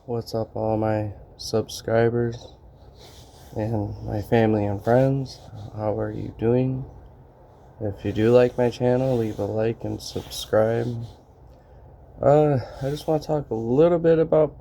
What's up, all my subscribers and my family and friends? How are you doing? If you do like my channel, leave a like and subscribe. I just want to talk a little bit about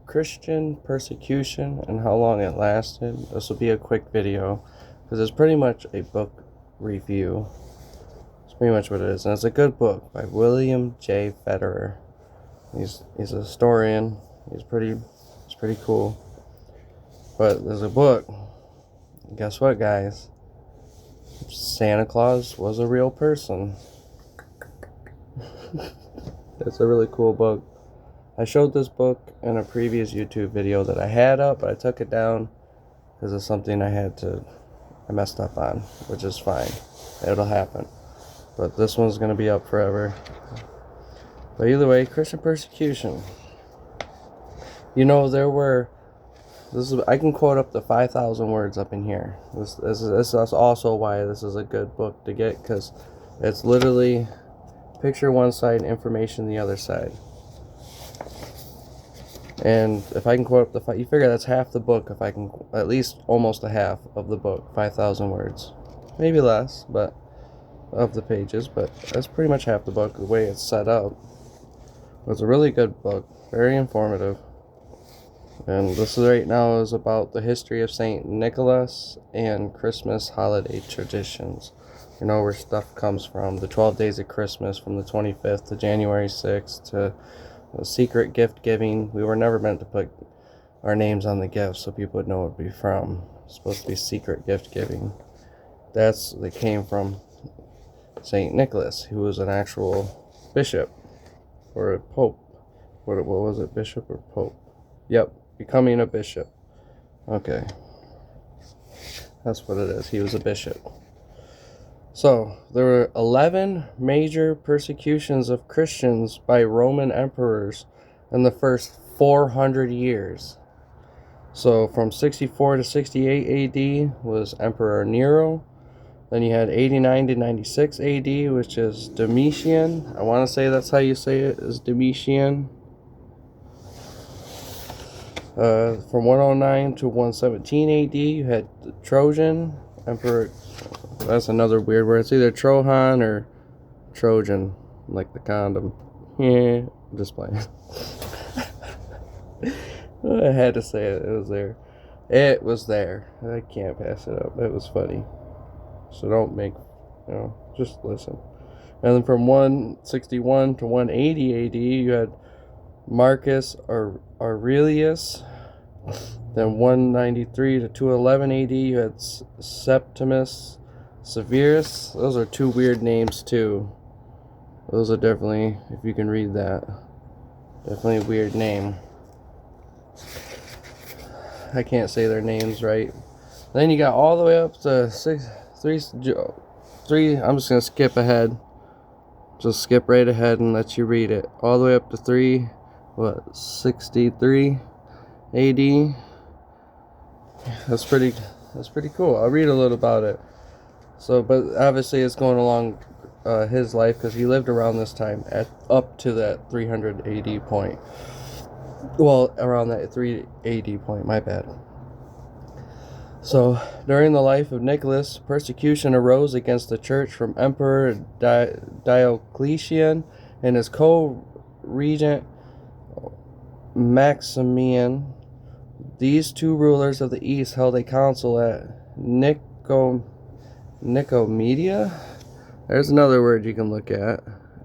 Christian persecution and how long it lasted. This will be a quick video because it's pretty much a book review. It's pretty much what it is, and it's a good book by William J. Federer. He's a historian. It's pretty cool. But there's a book. Guess what, guys? Santa Claus was a real person. It's a really cool book. I showed this book in a previous YouTube video that I had up, but I took it down because it's something I messed up on, which is fine. It'll happen. But this one's going to be up forever. But either way, Christian persecution. You know, I can quote up to 5,000 words up in here. This is also why this is a good book to get, because it's literally picture one side, information the other side. And if I can quote up you figure that's half the book. If I can, at least almost a half of the book, 5,000 words, maybe less, but of the pages. But that's pretty much half the book, the way it's set up. It's a really good book, very informative. And this right now is about the history of St. Nicholas and Christmas holiday traditions. You know where stuff comes from. The 12 days of Christmas from the 25th to January 6th to the secret gift giving. We were never meant to put our names on the gifts so people would know what it'd be from. It's supposed to be secret gift giving. They came from St. Nicholas, who was an actual bishop or a pope. What was it, bishop or pope? Yep. Becoming a bishop. Okay. That's what it is. He was a bishop. So, there were 11 major persecutions of Christians by Roman emperors in the first 400 years. So, from 64 to 68 AD was Emperor Nero. Then you had 89 to 96 AD, which is Domitian. I want to say that's how you say it, is Domitian. From 109 to 117 AD, you had the Trojan Emperor. That's another weird word. It's either Trojan or Trojan, like the condom. Yeah, just playing. I had to say it. It was there. It was there. I can't pass it up. It was funny. So don't make, just listen. And then from 161 to 180 AD, you had Marcus Aurelius. Then 193 to 211 AD, you had Septimus Severus. Those are two weird names too. Those are definitely, if you can read that, definitely a weird name. I can't say their names right. Then you got all the way up to 3. I'm just gonna skip ahead. Just skip right ahead and let you read it. All the way up to 63 AD. That's pretty cool. I'll read a little about it. So, but obviously it's going along his life, because he lived around this time up to that 300 AD point. Well, around that 3 AD point, my bad. So, during the life of Nicholas, persecution arose against the church from Emperor Diocletian and his co-regent Maximian. These two rulers of the East held a council at Nicomedia. There's another word you can look at,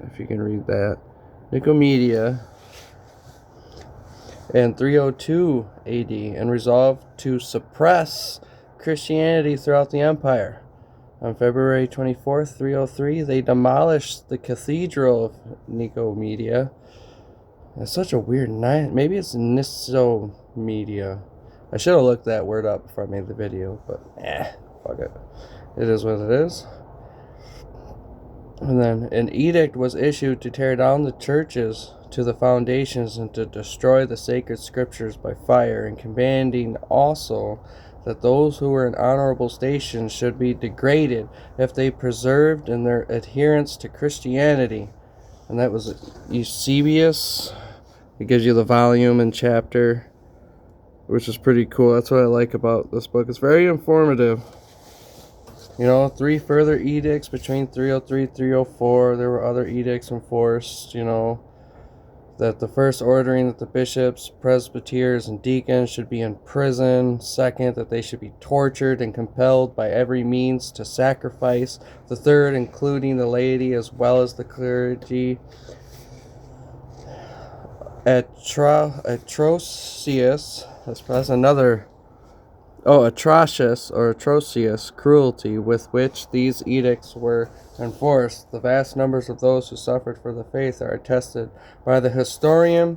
if you can read that. Nicomedia. In 302 AD, and resolved to suppress Christianity throughout the empire. On February 24th, 303, they demolished the cathedral of Nicomedia. It's such a weird name. Maybe it's Nicomedia. I should have looked that word up before I made the video, but fuck it. It is what it is. And then an edict was issued to tear down the churches to the foundations and to destroy the sacred scriptures by fire, and commanding also that those who were in honorable stations should be degraded if they persevered in their adherence to Christianity. And that was Eusebius It gives you the volume and chapter, which is pretty cool. That's what I like about this book. It's very informative. You know, 3 further edicts between 303 and 304. There were other edicts enforced, you know, that the first ordering that the bishops, presbyters, and deacons should be in prison. Second, that they should be tortured and compelled by every means to sacrifice. The third, including the laity as well as the clergy. Atrocious, that's another, atrocious cruelty with which these edicts were enforced. The vast numbers of those who suffered for the faith are attested by the historian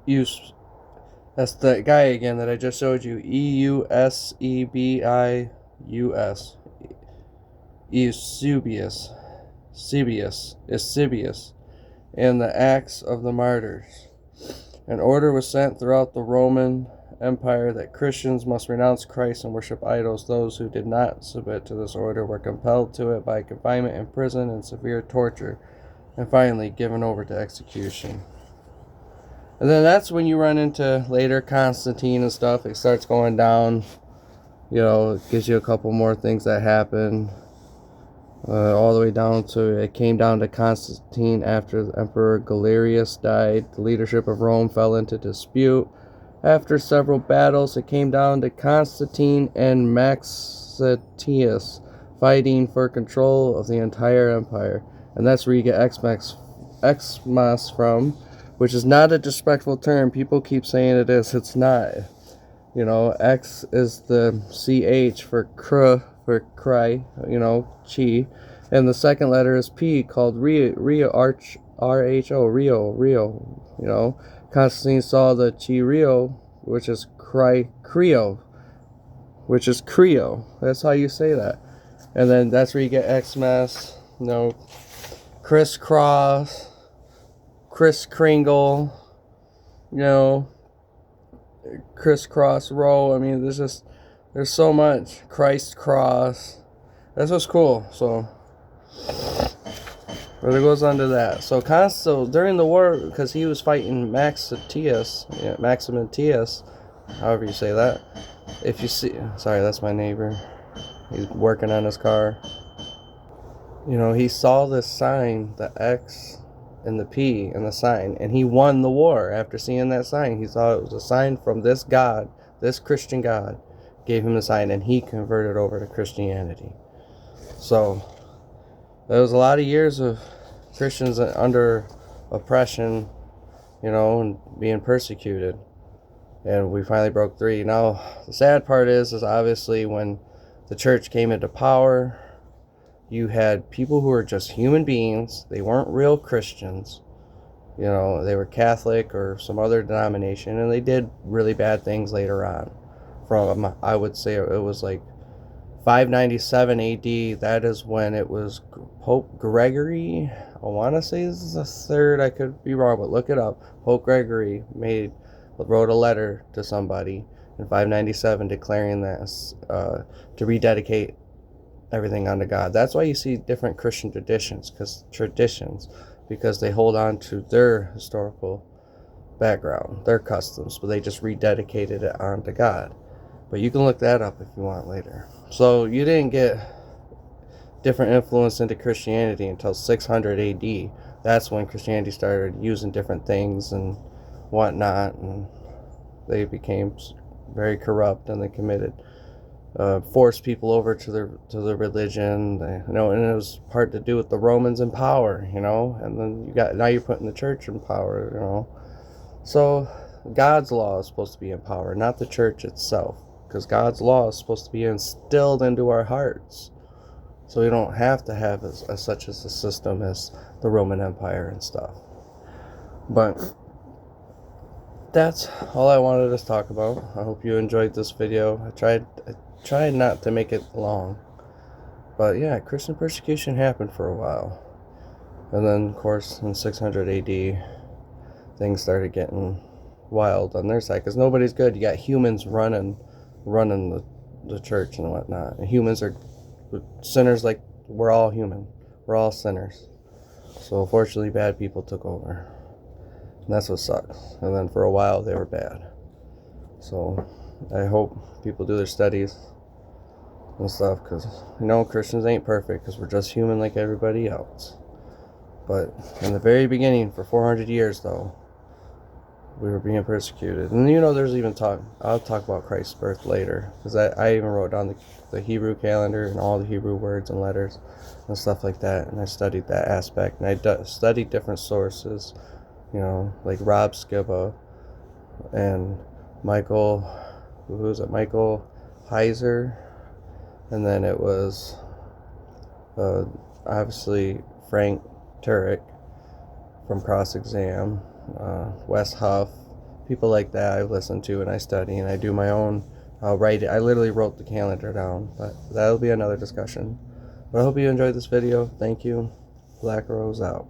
that's the guy again that I just showed you, Eusebius, and the Acts of the Martyrs. An order was sent throughout the Roman Empire that Christians must renounce Christ and worship idols. Those who did not submit to this order were compelled to it by confinement in prison and severe torture, and finally given over to execution. And then that's when you run into later Constantine and stuff. It starts going down. You know, it gives you a couple more things that happen. All the way down to, it came down to Constantine after the Emperor Galerius died. The leadership of Rome fell into dispute. After several battles, it came down to Constantine and Maxentius fighting for control of the entire empire. And that's where you get Xmas from, which is not a disrespectful term. People keep saying it is. It's not. You know, X is the CH for cry, you know, chi. And the second letter is P, called Rio, R-H-O, Rio, you know. Constantine saw the Chi Rio, which is Creo. That's how you say that. And then that's where you get Xmas, you know, crisscross, Kris Kringle, you know, crisscross row. I mean, there's so much. Christ cross. That's what's cool. So, but it goes on to that. So during the war, because he was fighting Maxentius, however you say that. If you see, sorry, that's my neighbor. He's working on his car. You know, he saw this sign, the X and the P and the sign, and he won the war after seeing that sign. He thought it was a sign from this God, this Christian God, gave him the sign, and he converted over to Christianity. So there was a lot of years of Christians under oppression, you know, and being persecuted, and we finally broke 3. Now the sad part is obviously when the church came into power, you had people who were just human beings. They weren't real Christians. You know, they were Catholic or some other denomination, and they did really bad things later on. From, I would say it was like 597 AD. That is when it was Pope Gregory. I want to say this is the 3rd. I could be wrong, but look it up. Pope Gregory wrote a letter to somebody in 597 declaring this to rededicate everything unto God. That's why you see different Christian traditions, because they hold on to their historical background, their customs, but they just rededicated it onto God. But you can look that up if you want later. So you didn't get different influence into Christianity until 600 AD. That's when Christianity started using different things and whatnot, and they became very corrupt, and they forced people over to their religion, you know, and it was part to do with the Romans in power, you know, and then now you're putting the church in power, you know. So God's law is supposed to be in power, not the church itself, because God's law is supposed to be instilled into our hearts, so we don't have to have such as a system as the Roman Empire and stuff. But that's all I wanted to talk about. I hope you enjoyed this video. I tried not to make it long, but yeah, Christian persecution happened for a while, and then of course in 600 AD things started getting wild on their side, because nobody's good. You got humans running the church and whatnot, and humans are sinners. Like, we're all human, we're all sinners, so unfortunately bad people took over. And that's what sucks. And then for a while they were bad. So I hope people do their studies and stuff, because Christians ain't perfect, because we're just human like everybody else. But in the very beginning, for 400 years though, we were being persecuted. And there's even I'll talk about Christ's birth later, because I even wrote down the Hebrew calendar and all the Hebrew words and letters and stuff like that, and I studied that aspect, and I studied different sources, like Rob Skiba and Michael Heiser, and then it was obviously Frank Turek from Cross Exam, Wes Huff, people like that I listen to and I study, and I do my own. I'll write it. I literally wrote the calendar down, but that'll be another discussion. But I hope you enjoyed this video. Thank you. Black Rose out.